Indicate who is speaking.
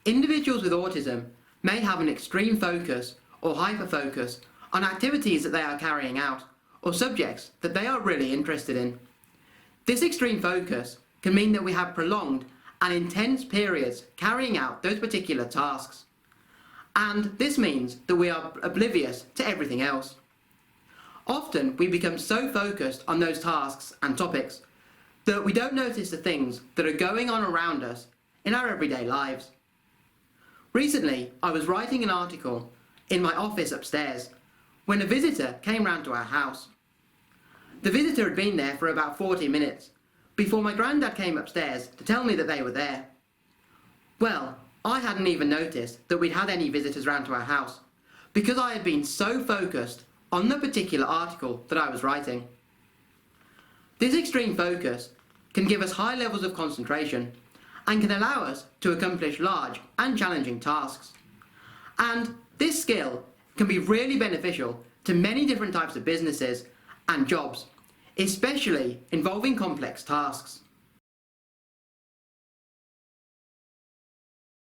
Speaker 1: Individuals with autism may have an extreme focus or hyperfocus on activities that they are carrying out or subjects that they are really interested in. This extreme focus can mean that we have prolonged and intense periods carrying out those particular tasks. And this means that we are oblivious to everything else. Often we become so focused on those tasks and topics that we don't notice the things that are going on around us in our everyday lives. Recently, I was writing an article in my office upstairs when a visitor came round to our house. The visitor had been there for about 40 minutes before my granddad came upstairs to tell me that they were there. Well, I hadn't even noticed that we'd had any visitors round to our house because I had been so focused on the particular article that I was writing. This extreme focus can give us high levels of concentration and can allow us to accomplish large and challenging tasks. And this skill can be really beneficial to many different types of businesses and jobs, especially involving complex tasks.